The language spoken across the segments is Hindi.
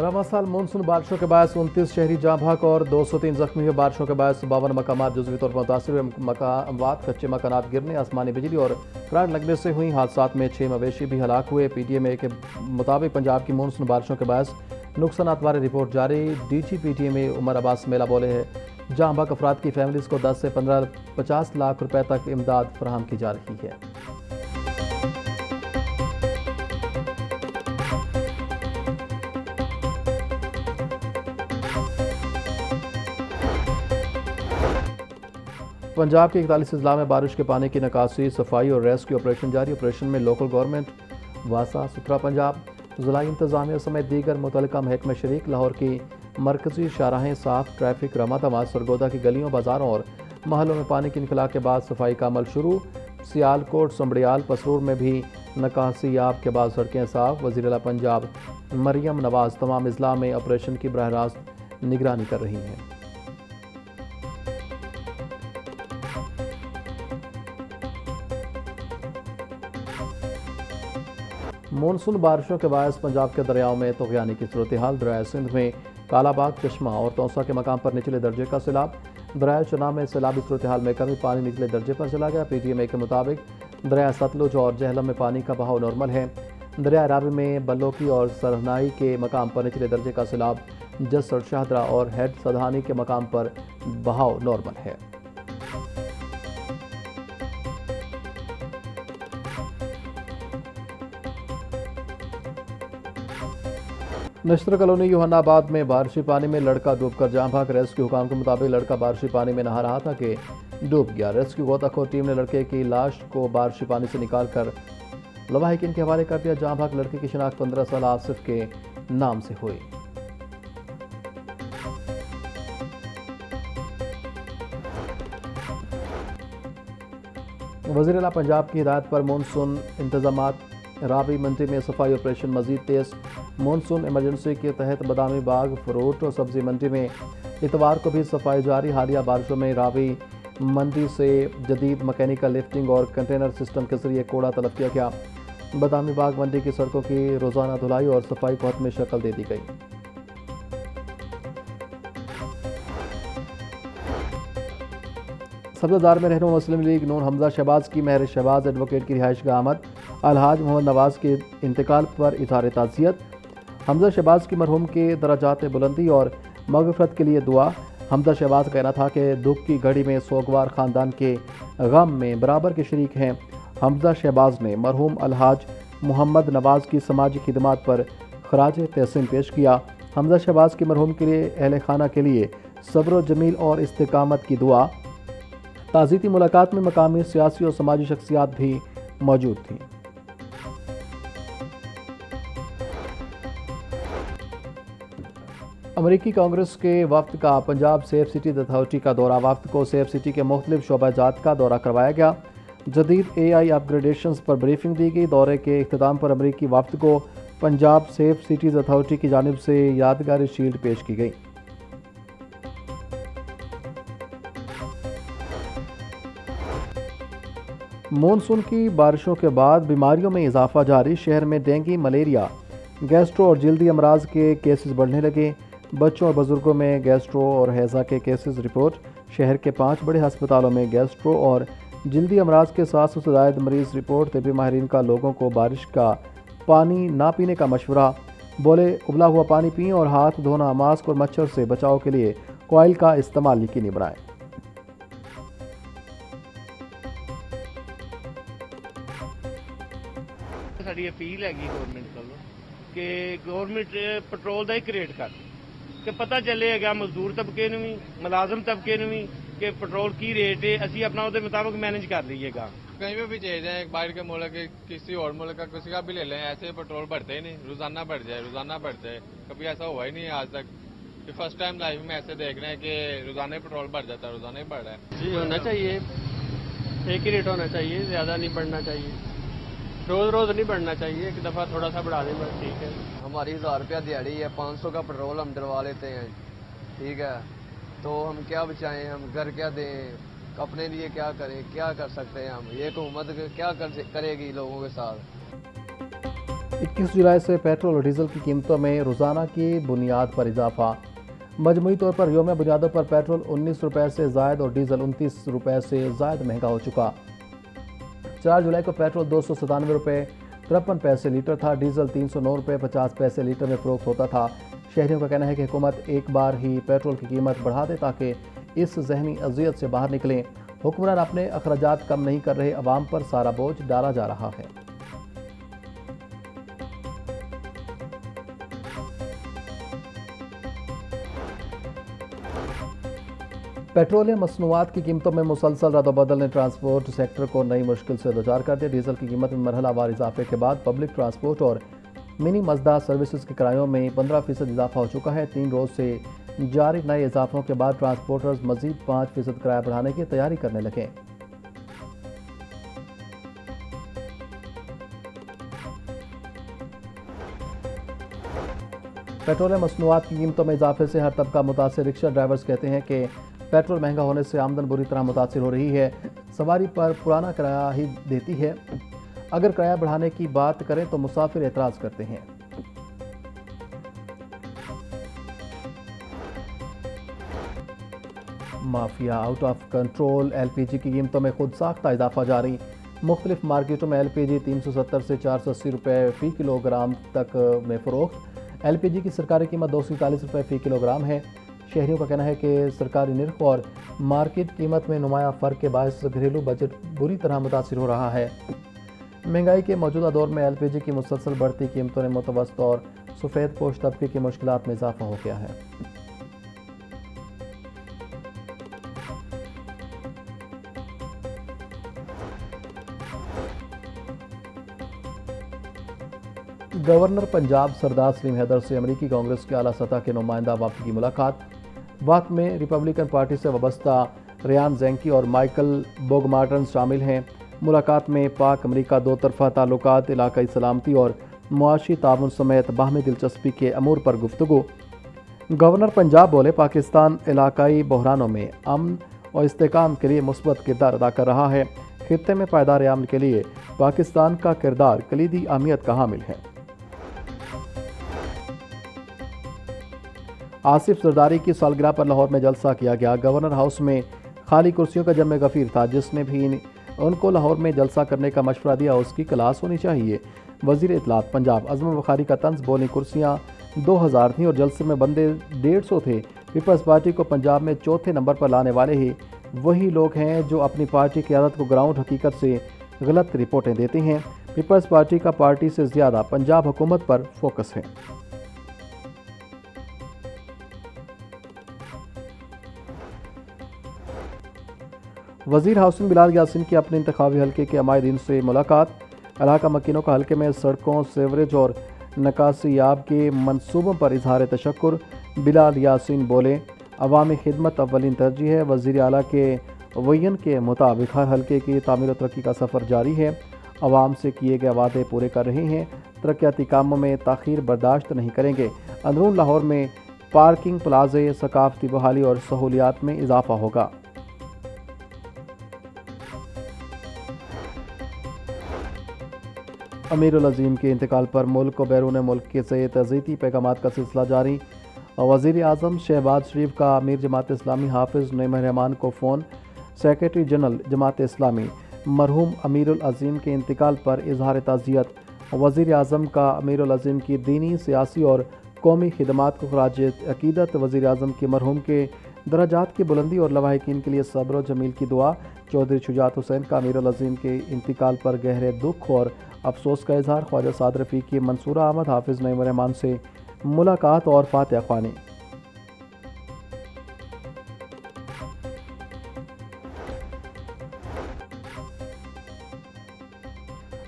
रवा साल मानसून बारिशों के बायस 29 शहरी जाँ बहक और 203 जख्मी हुए। बारिशों के बायस 52 मकामात जुज़वी तौर पर मुतासिर हुए। मकामात कच्चे मकानात गिरने, आसमानी बिजली और करंट लगने से हुई हादसात में 6 मवेशी भी हलाक हुए। PTMA के मुताबिक पंजाब की मानसून बारिशों के बायस नुकसानात वाली रिपोर्ट जारी। DG PTMA उमर अब्बास मेला बोले हैं जाँ बहक अफराद की फैमिलीज़ को 10 से 50 लाख रुपए तक इमदाद फराहम की जा रही है। पंजाब के 41 अजला में बारिश के पानी की निकासी, सफाई और रेस्क्यू ऑपरेशन जारी। ऑपरेशन में लोकल गवर्नमेंट, वासा, सुथरा पंजाब, ज़िलाई इंतजामिया समेत दीगर मुतल्लिका महकमे शरीक। लाहौर की मरकजी शाहराहें साफ, ट्रैफिक रमा दमाद। सरगोदा की गलियों, बाजारों और महलों में पानी की निकला के बाद सफाई का अमल शुरू। सियालकोट, समड़ियाल, पसरूर में भी निकासी याब के बाद सड़कें साफ। वज़ीर आला पंजाब मरियम नवाज तमाम अजला में ऑपरेशन की बरह रास्त निगरानी कर रही हैं। मानसून बारिशों के बायस पंजाब के दरियाओं में तुग़यानी की सूरत हाल। दरिया सिंध में कालाबाग, चश्मा और तौसा के मकाम पर निचले दर्जे का सैलाब। दरिया चना में सैलाबी सूरत हाल में कमी, पानी निचले दर्जे पर चला गया। PTMA के मुताबिक दरिया सतलुज और जहलम में पानी का बहाव नॉर्मल है। दरिया रावी में बल्लोकी और सरहनाई के मकाम पर निचले दर्जे का सैलाब। जसर, शाहदरा और हेड सधानी के मकाम पर बहाव नॉर्मल है। नश्तर कॉलोनी यूहन्नाबाद में बारिशी पानी में लड़का डूबकर जाँ बहक। रेस्क्यू हुकाम के मुताबिक लड़का बारिशी पानी में नहा रहा था कि डूब गया। रेस्क्यू गोताखोर टीम ने लड़के की लाश को बारिशी पानी से निकालकर लवाहिकीन के हवाले कर दिया। जाँ बहक लड़के की शिनाख्त 15 साल आसिफ के नाम से हुई। वज़ीर आला पंजाब की हिदायत पर मानसून इंतजामात। रावी मंडी में सफाई ऑपरेशन मजीद तेज। मानसून इमरजेंसी के तहत बादामी बाग, फ्रूट और सब्जी मंडी में इतवार को भी सफाई जारी। हालिया बारिशों में रावी मंडी से जदीद मैकेनिकल लिफ्टिंग और कंटेनर सिस्टम के जरिए कूड़ा तलब किया गया। बादामी बाग मंडी की सड़कों की रोजाना धुलाई और सफाई को हतमी शक्ल दे दी गई। सब्ज़दार में रहनुमा मुस्लिम लीग नून हमजा शहबाज की महर शहबाज एडवोकेट की रिहाइश गाह आमद। अलहाज मोहम्मद नवाज के इंतकाल पर इज़हार ताज़ियत। हमजा शहबाज की मरहूम के दराजात बुलंदी और मग़फ़िरत के लिए दुआ। हमजा शहबाज का कहना था कि दुख की घड़ी में सोगवार ख़ानदान के गम में बराबर के शरीक हैं। हमजा शहबाज ने मरहूम अलहाज मोहम्मद नवाज की समाजी खिदमात पर खराज तहसीन पेश किया। हमजा शहबाज की मरहूम के लिए अहल खाना के लिए सब्र जमील और इस्तिकामत की दुआ। ताज़ीती मुलाकात में मकामी सियासी और समाजी शख्सियात भी मौजूद थीं। अमरीकी कांग्रेस के वफ्द का पंजाब सेफ सिटीज़ अथॉरिटी का दौरा। वफ्द को सेफ सिटी के मुख्तलिफ शोबाजात का दौरा करवाया गया। जदीद AI अपग्रेडेशंस पर ब्रीफिंग दी गई। दौरे के इख्तिताम पर अमरीकी वफ्द को पंजाब सेफ सिटीज़ अथॉरिटी की जानिब से यादगारी शील्ड पेश की गई। मानसून की बारिशों के बाद बीमारियों में इजाफा जारी। शहर में डेंगू, मलेरिया, गैस्ट्रो और जल्दी अमराज के केसेस बढ़ने लगे। बच्चों और बुजुर्गों में गैस्ट्रो और हैज़ा के केसेस रिपोर्ट। शहर के 5 बड़े अस्पतालों में गैस्ट्रो और जल्दी अमराज के 700 से ज़ायद मरीज रिपोर्ट। तबी माहिरीन का लोगों को बारिश का पानी ना पीने का मशवरा। बोले उबला हुआ पानी पिएँ और हाथ धोना, मास्क और मच्छर से बचाव के लिए कॉइल का इस्तेमाल यकीनी बनाएं। साड़ी अपील हैगी गौरमेंट को कि गौरमेंट पेट्रोल का ही क्रिएट कर कि पता चलेगा मजदूर तबके भी, मुलाजम तबके भी कि पेट्रोल की रेट है, असी अपना उसके मुताबिक मैनेज कर लीजिएगा। कहीं पे भी चले जाए, बाहर के मुल्क के किसी और मुल्क का किसी का भी ले लें, ऐसे पेट्रोल बढ़ते ही नहीं, रोजाना बढ़ जाए। कभी ऐसा हुआ ही नहीं आज तक कि फर्स्ट टाइम लाइफ में ऐसे देख रहे हैं कि रोजाना ही पेट्रोल बढ़ जाता है, रोजाना ही बढ़ रहा है। जी होना चाहिए, एक ही रेट होना चाहिए, ज्यादा नहीं बढ़ना चाहिए, रोज रोज नहीं बढ़ना चाहिए, एक दफा थोड़ा सा बढ़ा दें बस ठीक है। हमारी 1000 रुपया दिहाड़ी है, 500 का पेट्रोल हम डलवा लेते हैं, ठीक है, तो हम क्या बचाएं, हम घर क्या दें, अपने लिए क्या करें, क्या कर सकते हैं हम, ये हुकूमत क्या करेगी लोगों के साथ। 21 जुलाई से पेट्रोल और डीजल की कीमतों में रोज़ाना की बुनियाद पर इजाफा। मजमूई तौर पर यौमिया बुनियादों पर पेट्रोल 19 रुपये से ज़ायद और डीजल 29 रुपये से ज़ायद महंगा हो चुका। 4 जुलाई को पेट्रोल 297 रुपये 53 पैसे लीटर था, डीजल 309 रुपये 50 पैसे लीटर में फरोख्त होता था। शहरियों का कहना है कि हुकूमत एक बार ही पेट्रोल की कीमत बढ़ा दे ताकि इस जहनी अजियत से बाहर निकलें। हुक्मरान अपने अखराजात कम नहीं कर रहे, अवाम पर सारा बोझ डाला जा रहा है। पेट्रोलियम मसनूआत की कीमतों में मुसलसल रद्द-ओ-बदल ने ट्रांसपोर्ट सेक्टर को नई मुश्किल से दो चार कर दिया। डीजल की कीमत में मरहलावार इजाफे के बाद पब्लिक ट्रांसपोर्ट और मिनी मजदा सर्विसेज के किरायों में 15% इजाफा हो चुका है। 3 रोज से जारी नए इजाफों के बाद ट्रांसपोर्टर्स मजीद 5% किराया बढ़ाने की तैयारी करने लगे। पेट्रोलियम मसनूआत की कीमतों में इजाफे से हर तबका मुतासिर। रिक्शा ड्राइवर्स कहते हैं कि पेट्रोल महंगा होने से आमदन बुरी तरह मुतासिर हो रही है। सवारी पर पुराना किराया ही देती है। अगर किराया बढ़ाने की बात करें तो मुसाफिर एतराज़ करते हैं। Mafia out of control. LPG की कीमतों में खुद साख्ता इजाफा जारी। मुख्तलिफ मार्केटों में एलपीजी 370 से 480 रुपये फ़ी किलोग्राम तक में फ़रोख्त। एलपीजी की सरकारी कीमत 241 रुपये फ़ी किलोग्राम है। शहरियों का कहना है कि सरकारी निर्ख और मार्केट कीमत में नुमाया फ़र्क के बायस घरेलू बजट बुरी तरह मुतासिर हो रहा है। महंगाई के मौजूदा दौर में एलपीजी की मुसलसल बढ़ती कीमतों ने मुतवस्सित और सफ़ेद पोश तबके की मुश्किलात में इजाफा हो गया है। गवर्नर पंजाब सरदार सलीम हैदर से अमरीकी कांग्रेस के आला सतह के नुमाइंदा वफ्द की मुलाकात। वक्त में रिपब्लिकन पार्टी से वाबस्ता रियान ज़ेंकी और माइकल बोगमार्टन शामिल हैं। मुलाकात में पाक अमरीका दो तरफ़ा ताल्लुकात, इलाकाई सलामती और मुआशी ताउन समेत बाहमी दिलचस्पी के अमूर पर गुफ्तगू। गवर्नर पंजाब बोले, पाकिस्तान इलाकाई बहरानों में अमन और इस्तेकाम के लिए मुस्बत किरदार अदा कर रहा है। खित्ते में पायदार अमन के लिए पाकिस्तान का किरदार कलीदी अहमियत का हामिल है। आसिफ जरदारी की सालगिरह पर लाहौर में जलसा किया गया। गवर्नर हाउस में खाली कुर्सियों का जम गफीर था। जिसने भी उनको लाहौर में जलसा करने का मशवरा दिया उसकी क्लास होनी चाहिए। वजीर इत्तलात पंजाब अज़म बुखारी का तंज, बोली कुर्सियाँ 2000 थीं और जलसे में बंदे 150 थे। पीपल्स पार्टी को पंजाब में चौथे नंबर पर लाने वाले ही वही लोग हैं जो अपनी पार्टी की आदत को ग्राउंड हकीकत से गलत रिपोर्टें देते हैं। पीपल्स पार्टी का पार्टी से ज़्यादा पंजाब हुकूमत पर फोकस है। वजीर हाउसिंग बिलाल यासीन की अपने इंतखाबी हल्के के अमायदीन से मुलाकात। इलाका मकीनों का हल्के में सड़कों, सेवरेज और नकासियाब के मंसूबों पर इजहार तशक्कुर। बिलाल यासीन बोले, अवामी खिदमत अव्वलीन तरजीह है। वज़ीर आला के वयन के मुताबिक हर हल्के की तामीर और तरक्की का सफ़र जारी है। अवाम से किए गए वादे पूरे कर रहे हैं। तरक्याती कामों में ताख़ीर बर्दाश्त नहीं करेंगे। अंदरून लाहौर में पार्किंग प्लाजे, सकाफती बहाली और सहूलियात में इजाफा होगा। अमीरुल अज़ीम के इंतकाल पर मुल्क और बैरून मुल्क के से तज़ीती पैगामात का सिलसिला जारी। वज़ीर आज़म शहबाज शरीफ का अमीर जमात इस्लामी हाफिज़ नईम रहमान को phone. Secretary general Jamaat Islami मरहूम अमीरुल अज़ीम के इंतकाल पर इजहार ताज़ियत। वज़ीर आज़म का अमीरुल अज़ीम की दीनी, सियासी और कौमी खिदमात को खराज अकीदत। वज़ीर आज़म के मरहूम के दराजात की बुलंदी और लवाहिकीन के लिए सब्र और जमील की दुआ। चौधरी शुजात हुसैन का अमीरुल अज़ीम के इंतकाल पर गहरे दुख और अफसोस का इजहार। ख्वाजा साद रफ़ी की मंसूरा अहमद हाफिज़ नईम रहमान से मुलाकात और फातिहा ख्वानी।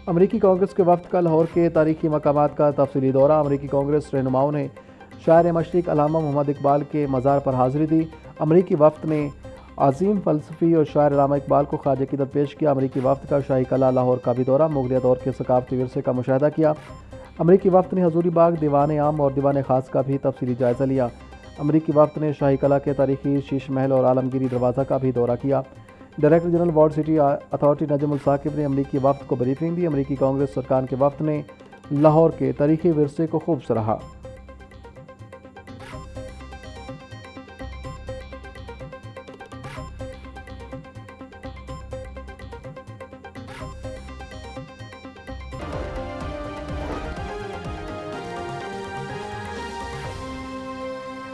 अमरीकी कांग्रेस के वफ्द का लाहौर के तारीखी मकामात का तफसीली दौरा। अमरीकी कांग्रेस रहनुमाओं ने शायर मशरिक अल्लामा मोहम्मद इकबाल के मज़ार पर हाज़िरी दी। अमरीकी वफ्द ने अजीम फ़लसफ़ी और शायर अल्लामा इकबाल को ख़ाज अक़ीदत पेश किया। अमरीकी वफ्द का शाही कला लाहौर का भी दौरा। मुग़लिया दौर के सकाफ़ती विरसे का मुशाहिदा किया। अमरीकी वफ्द ने हजूरी बाग, दीवान आम और दीवान ख़ास का भी तफसीली जायज़ा लिया। अमरीकी वफ्द ने शाही कला के तारीखी शीश महल और आलमगीरी दरवाज़ा का भी दौरा किया। Director general ward city authority Najmul Saqib ने अमरीकी वफ्द को ब्रीफिंग दी। अमरीकी कांग्रेस सरकार के वफ्द ने लाहौर के तारीखी विरसे को खूब सराहा।